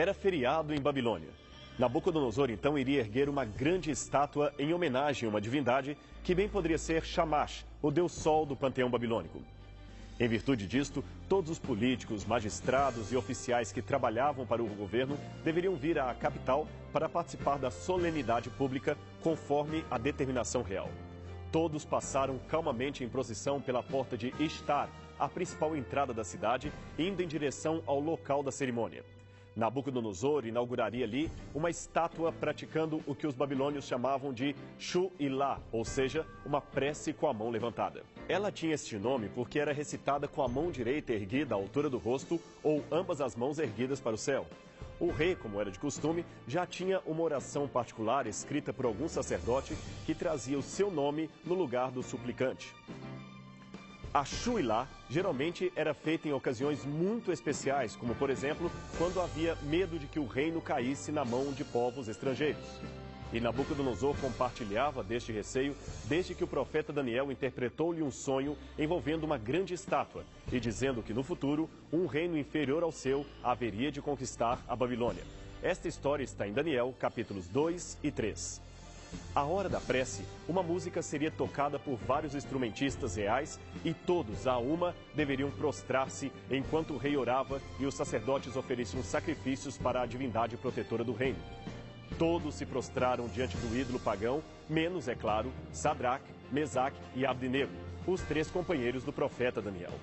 Era feriado em Babilônia. Nabucodonosor então iria erguer uma grande estátua em homenagem a uma divindade que bem poderia ser Shamash, o deus sol do panteão babilônico. Em virtude disto, todos os políticos, magistrados e oficiais que trabalhavam para o governo deveriam vir à capital para participar da solenidade pública conforme a determinação real. Todos passaram calmamente em procissão pela porta de Ishtar, a principal entrada da cidade, indo em direção ao local da cerimônia. Nabucodonosor inauguraria ali uma estátua praticando o que os babilônios chamavam de Shu-Ilá, ou seja, uma prece com a mão levantada. Ela tinha este nome porque era recitada com a mão direita erguida à altura do rosto ou ambas as mãos erguidas para o céu. O rei, como era de costume, já tinha uma oração particular escrita por algum sacerdote que trazia o seu nome no lugar do suplicante. A Shu-Ilá geralmente era feita em ocasiões muito especiais, como por exemplo, quando havia medo de que o reino caísse na mão de povos estrangeiros. E Nabucodonosor compartilhava deste receio desde que o profeta Daniel interpretou-lhe um sonho envolvendo uma grande estátua e dizendo que no futuro um reino inferior ao seu haveria de conquistar a Babilônia. Esta história está em Daniel, capítulos 2 e 3. À hora da prece, uma música seria tocada por vários instrumentistas reais e todos, a uma, deveriam prostrar-se enquanto o rei orava e os sacerdotes ofereciam sacrifícios para a divindade protetora do reino. Todos se prostraram diante do ídolo pagão, menos, é claro, Sadraque, Mesaque e Abdenego, os três companheiros do profeta Daniel.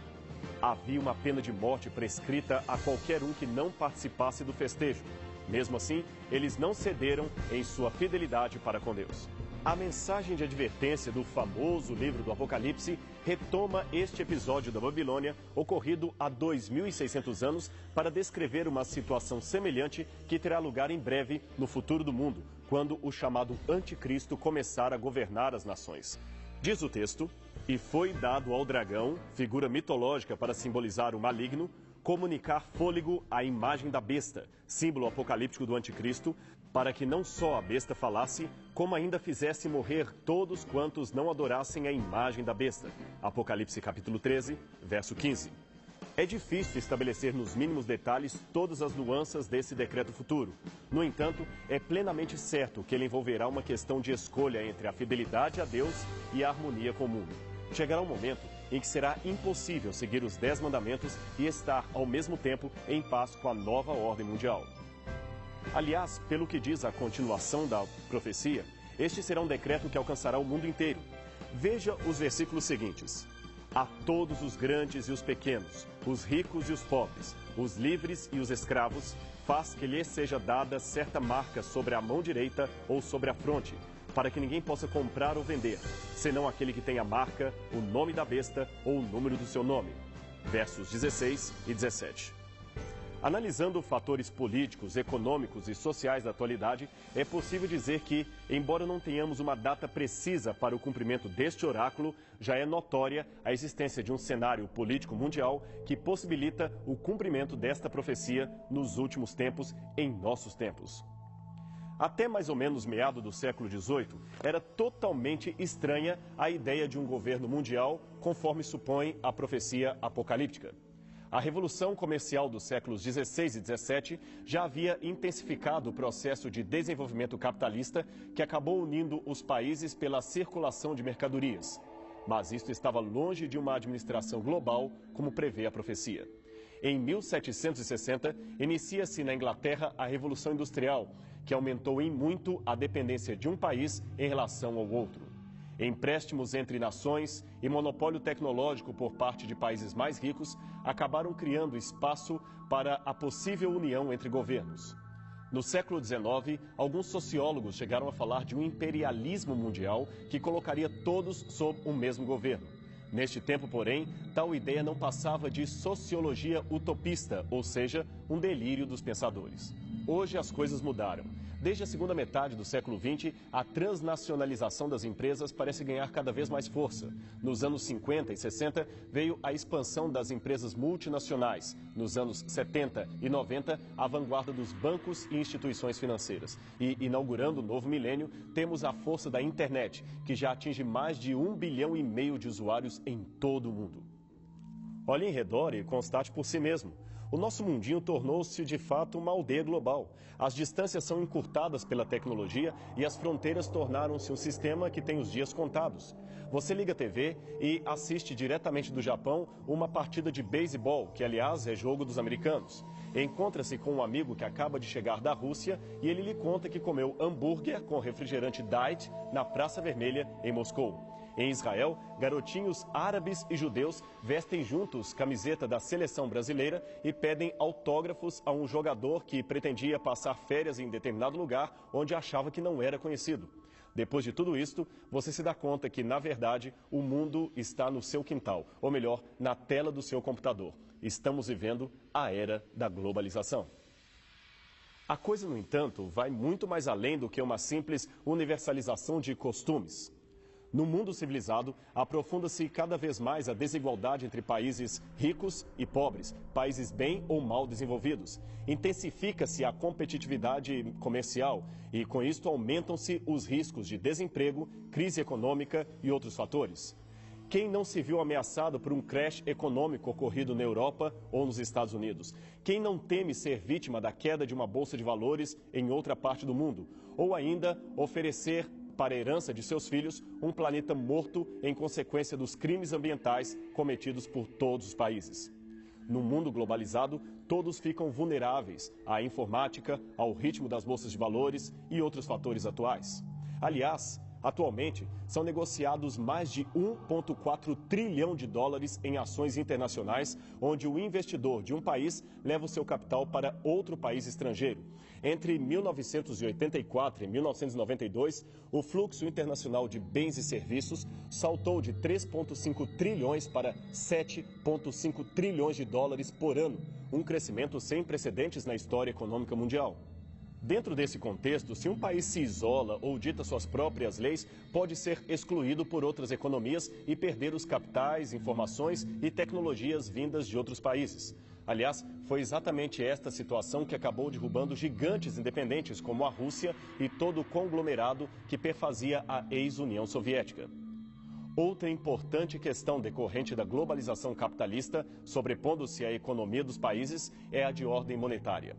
Havia uma pena de morte prescrita a qualquer um que não participasse do festejo. Mesmo assim, eles não cederam em sua fidelidade para com Deus. A mensagem de advertência do famoso livro do Apocalipse retoma este episódio da Babilônia, ocorrido há 2.600 anos, para descrever uma situação semelhante que terá lugar em breve no futuro do mundo, quando o chamado Anticristo começar a governar as nações. Diz o texto: "E foi dado ao dragão, figura mitológica para simbolizar o maligno, comunicar fôlego à imagem da besta, símbolo apocalíptico do anticristo, para que não só a besta falasse, como ainda fizesse morrer todos quantos não adorassem a imagem da besta." Apocalipse capítulo 13, verso 15. É difícil estabelecer nos mínimos detalhes todas as nuances desse decreto futuro. No entanto, é plenamente certo que ele envolverá uma questão de escolha entre a fidelidade a Deus e a harmonia com o mundo. Chegará um momento em que será impossível seguir os 10 mandamentos e estar, ao mesmo tempo, em paz com a nova ordem mundial. Aliás, pelo que diz a continuação da profecia, este será um decreto que alcançará o mundo inteiro. Veja os versículos seguintes: "A todos os grandes e os pequenos, os ricos e os pobres, os livres e os escravos, faz que lhes seja dada certa marca sobre a mão direita ou sobre a fronte, para que ninguém possa comprar ou vender, senão aquele que tem a marca, o nome da besta ou o número do seu nome." Versos 16 e 17. Analisando fatores políticos, econômicos e sociais da atualidade, é possível dizer que, embora não tenhamos uma data precisa para o cumprimento deste oráculo, já é notória a existência de um cenário político mundial que possibilita o cumprimento desta profecia nos últimos tempos, em nossos tempos. Até mais ou menos meado do século XVIII, era totalmente estranha a ideia de um governo mundial, conforme supõe a profecia apocalíptica. A Revolução Comercial dos séculos XVI e XVII já havia intensificado o processo de desenvolvimento capitalista que acabou unindo os países pela circulação de mercadorias. Mas isto estava longe de uma administração global, como prevê a profecia. Em 1760, inicia-se na Inglaterra a Revolução Industrial, que aumentou em muito a dependência de um país em relação ao outro. Empréstimos entre nações e monopólio tecnológico por parte de países mais ricos acabaram criando espaço para a possível união entre governos. No século XIX, alguns sociólogos chegaram a falar de um imperialismo mundial que colocaria todos sob o mesmo governo. Neste tempo, porém, tal ideia não passava de sociologia utopista, ou seja, um delírio dos pensadores. Hoje as coisas mudaram. Desde a segunda metade do século XX, a transnacionalização das empresas parece ganhar cada vez mais força. Nos anos 50 e 60, veio a expansão das empresas multinacionais. Nos anos 70 e 90, a vanguarda dos bancos e instituições financeiras. E, inaugurando o novo milênio, temos a força da internet, que já atinge mais de 1,5 bilhão de usuários em todo o mundo. Olhe em redor e constate por si mesmo. O nosso mundinho tornou-se de fato uma aldeia global. As distâncias são encurtadas pela tecnologia e as fronteiras tornaram-se um sistema que tem os dias contados. Você liga a TV e assiste diretamente do Japão uma partida de beisebol, que aliás é jogo dos americanos. Encontra-se com um amigo que acaba de chegar da Rússia e ele lhe conta que comeu hambúrguer com refrigerante Diet na Praça Vermelha, em Moscou. Em Israel, garotinhos árabes e judeus vestem juntos camiseta da seleção brasileira e pedem autógrafos a um jogador que pretendia passar férias em determinado lugar onde achava que não era conhecido. Depois de tudo isto, você se dá conta que, na verdade, o mundo está no seu quintal, ou melhor, na tela do seu computador. Estamos vivendo a era da globalização. A coisa, no entanto, vai muito mais além do que uma simples universalização de costumes. No mundo civilizado, aprofunda-se cada vez mais a desigualdade entre países ricos e pobres, países bem ou mal desenvolvidos. Intensifica-se a competitividade comercial e, com isto, aumentam-se os riscos de desemprego, crise econômica e outros fatores. Quem não se viu ameaçado por um crash econômico ocorrido na Europa ou nos Estados Unidos? Quem não teme ser vítima da queda de uma bolsa de valores em outra parte do mundo? Ou ainda oferecer para a herança de seus filhos um planeta morto em consequência dos crimes ambientais cometidos por todos os países. No mundo globalizado, todos ficam vulneráveis à informática, ao ritmo das bolsas de valores e outros fatores atuais. Aliás, atualmente, são negociados mais de 1,4 trilhão de dólares em ações internacionais, onde o investidor de um país leva o seu capital para outro país estrangeiro. Entre 1984 e 1992, o fluxo internacional de bens e serviços saltou de 3,5 trilhões para 7,5 trilhões de dólares por ano, um crescimento sem precedentes na história econômica mundial. Dentro desse contexto, se um país se isola ou dita suas próprias leis, pode ser excluído por outras economias e perder os capitais, informações e tecnologias vindas de outros países. Aliás, foi exatamente esta situação que acabou derrubando gigantes independentes como a Rússia e todo o conglomerado que perfazia a ex-União Soviética. Outra importante questão decorrente da globalização capitalista, sobrepondo-se à economia dos países, é a de ordem monetária.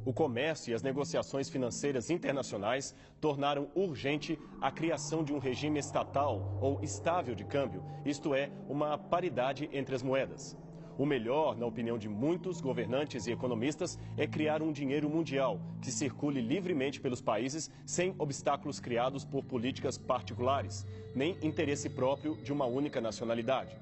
O comércio e as negociações financeiras internacionais tornaram urgente a criação de um regime estatal ou estável de câmbio, isto é, uma paridade entre as moedas. O melhor, na opinião de muitos governantes e economistas, é criar um dinheiro mundial que circule livremente pelos países sem obstáculos criados por políticas particulares, nem interesse próprio de uma única nacionalidade.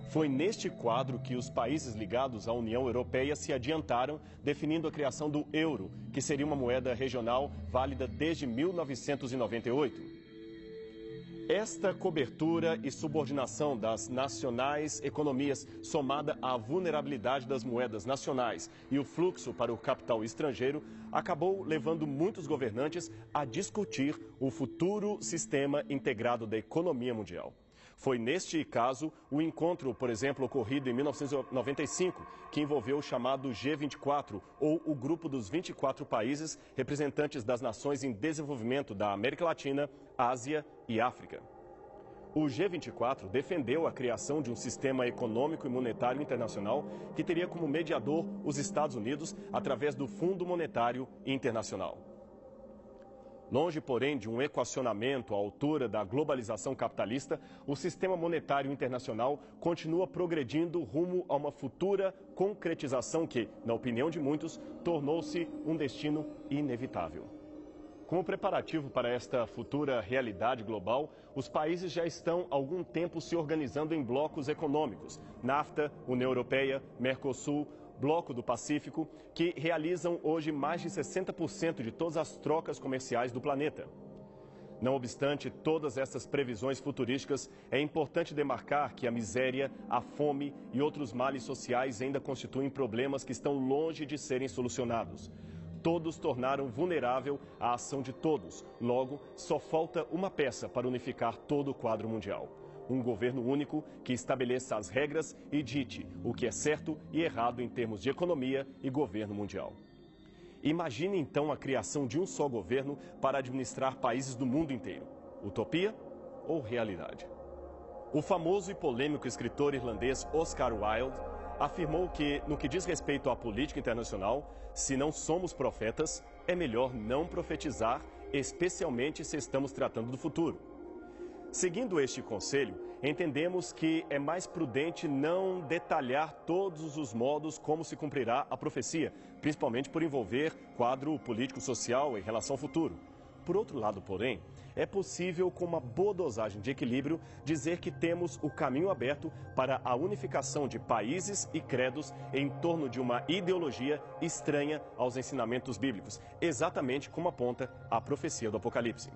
Foi neste quadro que os países ligados à União Europeia se adiantaram, definindo a criação do euro, que seria uma moeda regional válida desde 1998. Esta cobertura e subordinação das nacionais economias, somada à vulnerabilidade das moedas nacionais e o fluxo para o capital estrangeiro, acabou levando muitos governantes a discutir o futuro sistema integrado da economia mundial. Foi neste caso o encontro, por exemplo, ocorrido em 1995, que envolveu o chamado G24, ou o grupo dos 24 países representantes das nações em desenvolvimento da América Latina, Ásia e África. O G24 defendeu a criação de um sistema econômico e monetário internacional que teria como mediador os Estados Unidos através do Fundo Monetário Internacional. Longe, porém, de um equacionamento à altura da globalização capitalista, o sistema monetário internacional continua progredindo rumo a uma futura concretização que, na opinião de muitos, tornou-se um destino inevitável. Como preparativo para esta futura realidade global, os países já estão há algum tempo se organizando em blocos econômicos, NAFTA, União Europeia, Mercosul, Bloco do Pacífico, que realizam hoje mais de 60% de todas as trocas comerciais do planeta. Não obstante todas essas previsões futurísticas, é importante demarcar que a miséria, a fome e outros males sociais ainda constituem problemas que estão longe de serem solucionados. Todos tornaram vulnerável a ação de todos. Logo, só falta uma peça para unificar todo o quadro mundial. Um governo único que estabeleça as regras e dite o que é certo e errado em termos de economia e governo mundial. Imagine então a criação de um só governo para administrar países do mundo inteiro. Utopia ou realidade? O famoso e polêmico escritor irlandês Oscar Wilde afirmou que, no que diz respeito à política internacional, se não somos profetas, é melhor não profetizar, especialmente se estamos tratando do futuro. Seguindo este conselho, entendemos que é mais prudente não detalhar todos os modos como se cumprirá a profecia, principalmente por envolver quadro político-social em relação ao futuro. Por outro lado, porém, é possível, com uma boa dosagem de equilíbrio, dizer que temos o caminho aberto para a unificação de países e credos em torno de uma ideologia estranha aos ensinamentos bíblicos, exatamente como aponta a profecia do Apocalipse.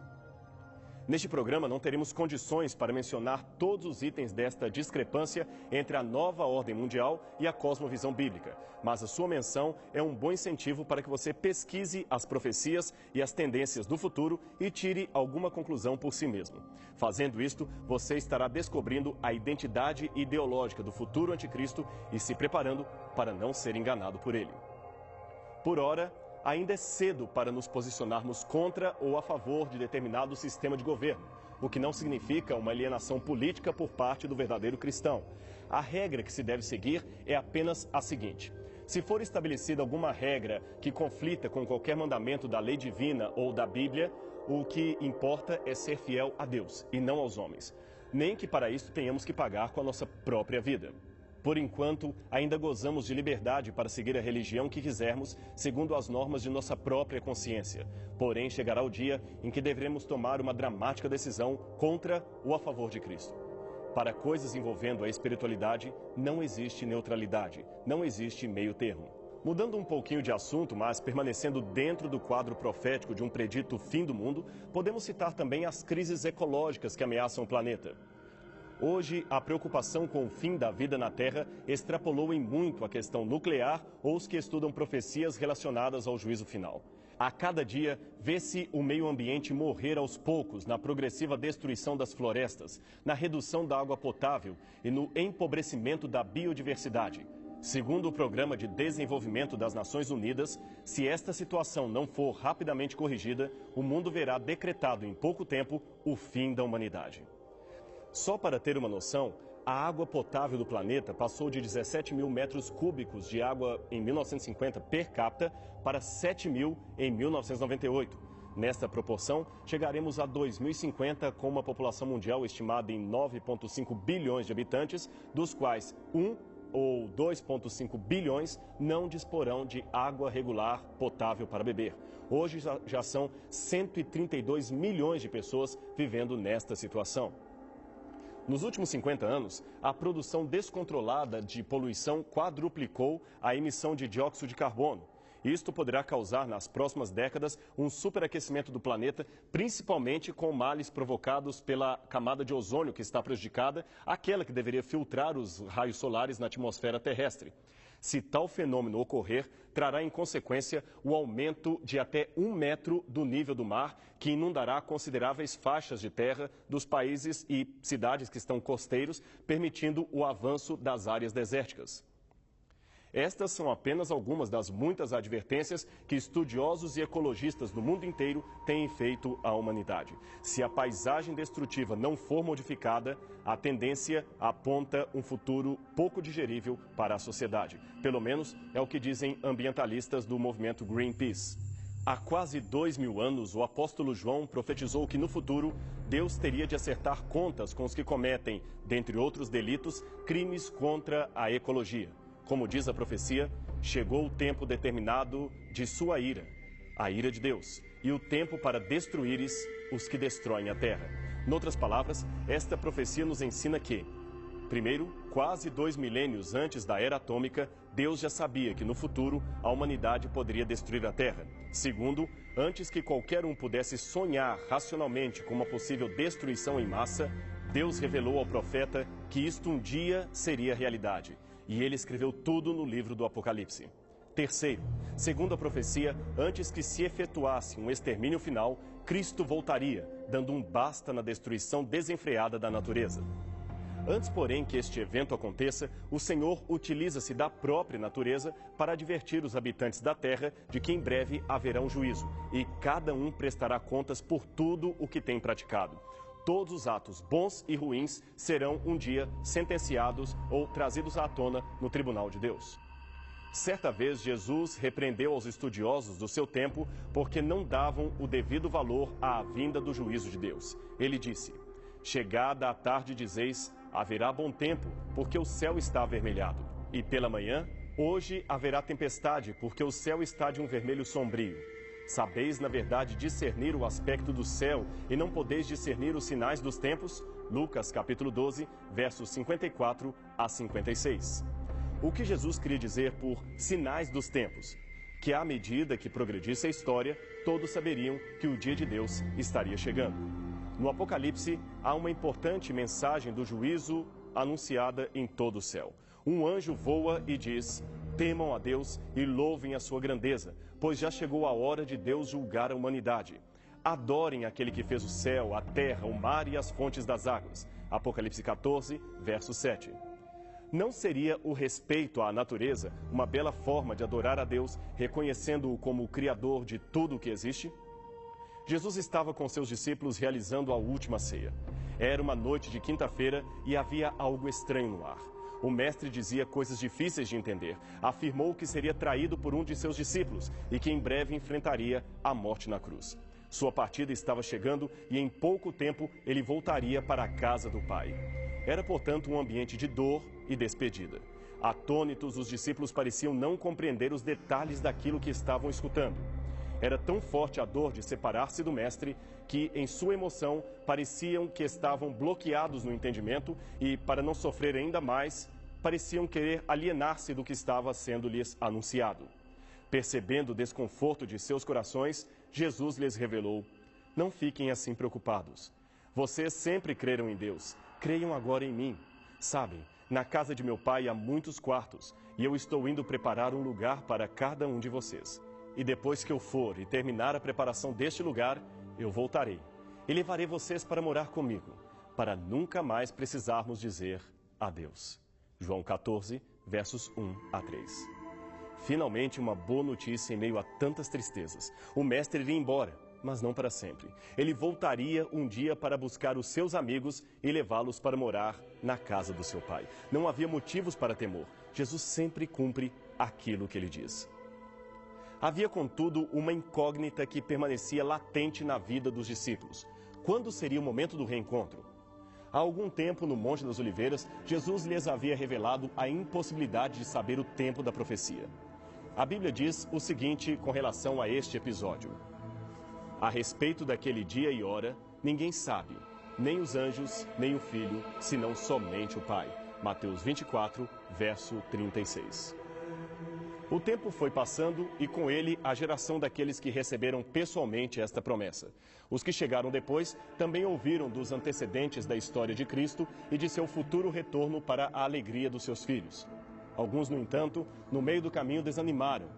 Neste programa, não teremos condições para mencionar todos os itens desta discrepância entre a nova ordem mundial e a cosmovisão bíblica, mas a sua menção é um bom incentivo para que você pesquise as profecias e as tendências do futuro e tire alguma conclusão por si mesmo. Fazendo isto, você estará descobrindo a identidade ideológica do futuro anticristo e se preparando para não ser enganado por ele. Por ora, ainda é cedo para nos posicionarmos contra ou a favor de determinado sistema de governo, o que não significa uma alienação política por parte do verdadeiro cristão. A regra que se deve seguir é apenas a seguinte: se for estabelecida alguma regra que conflita com qualquer mandamento da lei divina ou da Bíblia, o que importa é ser fiel a Deus e não aos homens, nem que para isso tenhamos que pagar com a nossa própria vida. Por enquanto, ainda gozamos de liberdade para seguir a religião que quisermos, segundo as normas de nossa própria consciência. Porém, chegará o dia em que deveremos tomar uma dramática decisão contra ou a favor de Cristo. Para coisas envolvendo a espiritualidade, não existe neutralidade, não existe meio termo. Mudando um pouquinho de assunto, mas permanecendo dentro do quadro profético de um predito fim do mundo, podemos citar também as crises ecológicas que ameaçam o planeta. Hoje, a preocupação com o fim da vida na Terra extrapolou em muito a questão nuclear ou os que estudam profecias relacionadas ao juízo final. A cada dia, vê-se o meio ambiente morrer aos poucos na progressiva destruição das florestas, na redução da água potável e no empobrecimento da biodiversidade. Segundo o Programa de Desenvolvimento das Nações Unidas, se esta situação não for rapidamente corrigida, o mundo verá decretado em pouco tempo o fim da humanidade. Só para ter uma noção, a água potável do planeta passou de 17 mil metros cúbicos de água em 1950 per capita para 7 mil em 1998. Nesta proporção, chegaremos a 2050 com uma população mundial estimada em 9,5 bilhões de habitantes, dos quais 1 ou 2,5 bilhões não disporão de água regular potável para beber. Hoje já são 132 milhões de pessoas vivendo nesta situação. Nos últimos 50 anos, a produção descontrolada de poluição quadruplicou a emissão de dióxido de carbono. Isto poderá causar, nas próximas décadas, um superaquecimento do planeta, principalmente com males provocados pela camada de ozônio que está prejudicada, aquela que deveria filtrar os raios solares na atmosfera terrestre. Se tal fenômeno ocorrer, trará em consequência o aumento de até 1 metro do nível do mar, que inundará consideráveis faixas de terra dos países e cidades que estão costeiros, permitindo o avanço das áreas desérticas. Estas são apenas algumas das muitas advertências que estudiosos e ecologistas do mundo inteiro têm feito à humanidade. Se a paisagem destrutiva não for modificada, a tendência aponta um futuro pouco digerível para a sociedade. Pelo menos é o que dizem ambientalistas do movimento Greenpeace. Há quase 2000 anos, o apóstolo João profetizou que no futuro Deus teria de acertar contas com os que cometem, dentre outros delitos, crimes contra a ecologia. Como diz a profecia, chegou o tempo determinado de sua ira, a ira de Deus, e o tempo para destruíres os que destroem a terra. Noutras palavras, esta profecia nos ensina que, primeiro, quase 2 milênios antes da era atômica, Deus já sabia que no futuro a humanidade poderia destruir a terra. Segundo, antes que qualquer um pudesse sonhar racionalmente com uma possível destruição em massa, Deus revelou ao profeta que isto um dia seria realidade. E ele escreveu tudo no livro do Apocalipse. Terceiro, segundo a profecia, antes que se efetuasse um extermínio final, Cristo voltaria, dando um basta na destruição desenfreada da natureza. Antes, porém, que este evento aconteça, o Senhor utiliza-se da própria natureza para advertir os habitantes da terra de que em breve haverá um juízo, e cada um prestará contas por tudo o que tem praticado. todos os atos bons e ruins serão um dia sentenciados ou trazidos à tona no tribunal de Deus. Certa vez, Jesus repreendeu aos estudiosos do seu tempo porque não davam o devido valor à vinda do juízo de Deus. Ele disse: chegada a tarde dizeis, haverá bom tempo, porque o céu está avermelhado. E pela manhã, hoje haverá tempestade, porque o céu está de um vermelho sombrio. Sabeis, na verdade, discernir o aspecto do céu e não podeis discernir os sinais dos tempos? Lucas capítulo 12, versos 54 a 56. O que Jesus queria dizer por sinais dos tempos? Que à medida que progredisse a história, todos saberiam que o dia de Deus estaria chegando. No Apocalipse, há uma importante mensagem do juízo anunciada em todo o céu. Um anjo voa e diz: temam a Deus e louvem a sua grandeza, pois já chegou a hora de Deus julgar a humanidade. Adorem aquele que fez o céu, a terra, o mar e as fontes das águas. Apocalipse 14, verso 7. Não seria o respeito à natureza uma bela forma de adorar a Deus, reconhecendo-o como o Criador de tudo o que existe? Jesus estava com seus discípulos realizando a última ceia. Era uma noite de quinta-feira e havia algo estranho no ar. O mestre dizia coisas difíceis de entender. Afirmou que seria traído por um de seus discípulos e que em breve enfrentaria a morte na cruz. Sua partida estava chegando e em pouco tempo ele voltaria para a casa do Pai. Era, portanto, um ambiente de dor e despedida. Atônitos, os discípulos pareciam não compreender os detalhes daquilo que estavam escutando. Era tão forte a dor de separar-se do mestre que, em sua emoção, pareciam que estavam bloqueados no entendimento e, para não sofrer ainda mais, pareciam querer alienar-se do que estava sendo-lhes anunciado. Percebendo o desconforto de seus corações, Jesus lhes revelou: não fiquem assim preocupados. Vocês sempre creram em Deus, creiam agora em mim. Sabem, na casa de meu pai há muitos quartos, e eu estou indo preparar um lugar para cada um de vocês. E depois que eu for e terminar a preparação deste lugar, eu voltarei e levarei vocês para morar comigo, para nunca mais precisarmos dizer adeus. João 14, versos 1 a 3. Finalmente, uma boa notícia em meio a tantas tristezas. O mestre iria embora, mas não para sempre. Ele voltaria um dia para buscar os seus amigos e levá-los para morar na casa do seu pai. Não havia motivos para temor. Jesus sempre cumpre aquilo que ele diz. Havia, contudo, uma incógnita que permanecia latente na vida dos discípulos. Quando seria o momento do reencontro? Há algum tempo, no Monte das Oliveiras, Jesus lhes havia revelado a impossibilidade de saber o tempo da profecia. A Bíblia diz o seguinte com relação a este episódio: a respeito daquele dia e hora, ninguém sabe, nem os anjos, nem o Filho, senão somente o Pai. Mateus 24, verso 36. O tempo foi passando e com ele a geração daqueles que receberam pessoalmente esta promessa. Os que chegaram depois também ouviram dos antecedentes da história de Cristo e de seu futuro retorno para a alegria dos seus filhos. Alguns, no entanto, no meio do caminho desanimaram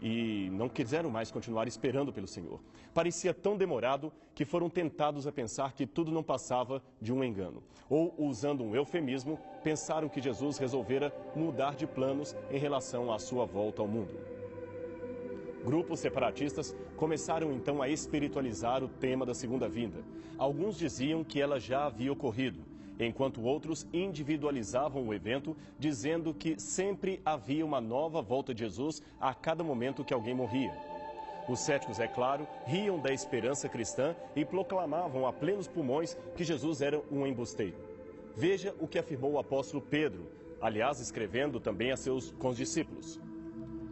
e não quiseram mais continuar esperando pelo Senhor. Parecia tão demorado que foram tentados a pensar que tudo não passava de um engano. Ou, usando um eufemismo, pensaram que Jesus resolvera mudar de planos em relação à sua volta ao mundo. Grupos separatistas começaram então a espiritualizar o tema da segunda vinda. Alguns diziam que ela já havia ocorrido, enquanto outros individualizavam o evento, dizendo que sempre havia uma nova volta de Jesus a cada momento que alguém morria. Os céticos, é claro, riam da esperança cristã e proclamavam a plenos pulmões que Jesus era um embusteiro. Veja o que afirmou o apóstolo Pedro, aliás, escrevendo também a seus condiscípulos.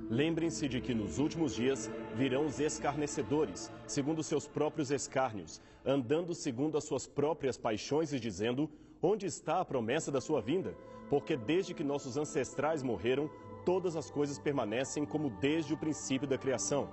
Lembrem-se de que nos últimos dias virão os escarnecedores, segundo seus próprios escárnios, andando segundo as suas próprias paixões e dizendo: onde está a promessa da sua vinda? Porque desde que nossos ancestrais morreram, todas as coisas permanecem como desde o princípio da criação.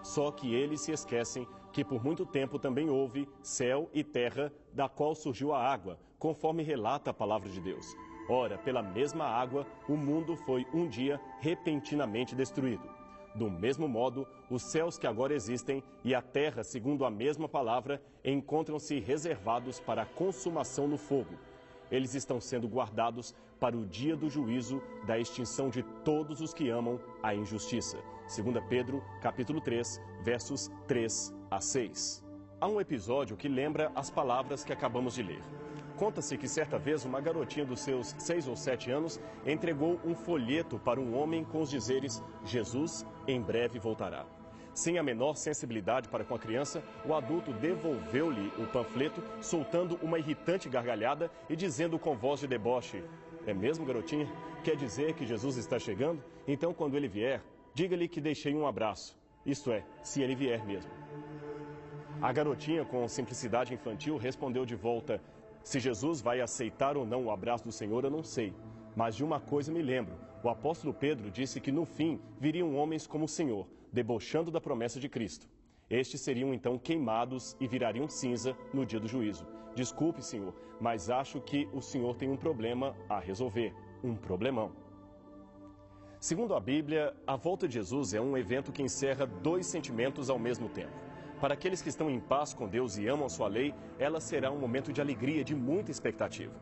Só que eles se esquecem que por muito tempo também houve céu e terra, da qual surgiu a água, conforme relata a palavra de Deus. Ora, pela mesma água, o mundo foi um dia repentinamente destruído. Do mesmo modo, os céus que agora existem e a terra, segundo a mesma palavra, encontram-se reservados para a consumação no fogo. Eles estão sendo guardados para o dia do juízo, da extinção de todos os que amam a injustiça. 2 Pedro, capítulo 3, versos 3 a 6. Há um episódio que lembra as palavras que acabamos de ler. Conta-se que certa vez uma garotinha dos seus 6 ou 7 anos entregou um folheto para um homem com os dizeres: Jesus em breve voltará. Sem a menor sensibilidade para com a criança, o adulto devolveu-lhe o panfleto, soltando uma irritante gargalhada e dizendo com voz de deboche: é mesmo, garotinha? Quer dizer que Jesus está chegando? Então, quando ele vier, diga-lhe que deixei um abraço. Isto é, se ele vier mesmo. A garotinha, com simplicidade infantil, respondeu de volta: se Jesus vai aceitar ou não o abraço do Senhor, eu não sei. Mas de uma coisa me lembro: o apóstolo Pedro disse que no fim viriam homens como o Senhor, debochando da promessa de Cristo. Estes seriam então queimados e virariam cinza no dia do juízo. Desculpe, Senhor, mas acho que o Senhor tem um problema a resolver. Um problemão. Segundo a Bíblia, a volta de Jesus é um evento que encerra dois sentimentos ao mesmo tempo. Para aqueles que estão em paz com Deus e amam a sua lei, ela será um momento de alegria e de muita expectativa.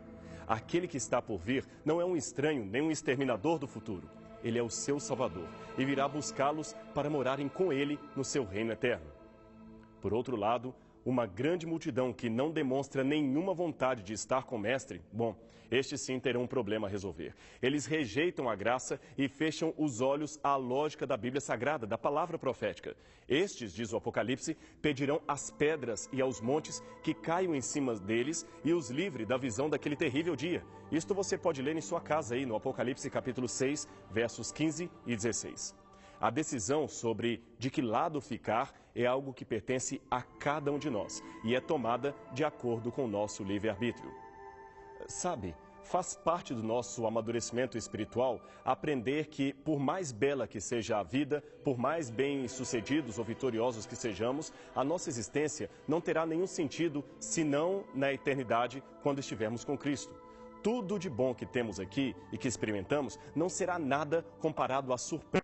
Aquele que está por vir não é um estranho nem um exterminador do futuro. Ele é o seu Salvador e virá buscá-los para morarem com ele no seu reino eterno. Por outro lado, uma grande multidão que não demonstra nenhuma vontade de estar com o Mestre, bom, estes sim terão um problema a resolver. Eles rejeitam a graça e fecham os olhos à lógica da Bíblia Sagrada, da palavra profética. Estes, diz o Apocalipse, pedirão às pedras e aos montes que caiam em cima deles e os livre da visão daquele terrível dia. Isto você pode ler em sua casa aí no Apocalipse capítulo 6, versos 15 e 16. A decisão sobre de que lado ficar é algo que pertence a cada um de nós e é tomada de acordo com o nosso livre-arbítrio. Sabe, faz parte do nosso amadurecimento espiritual aprender que, por mais bela que seja a vida, por mais bem-sucedidos ou vitoriosos que sejamos, a nossa existência não terá nenhum sentido senão na eternidade, quando estivermos com Cristo. Tudo de bom que temos aqui e que experimentamos não será nada comparado à surpresa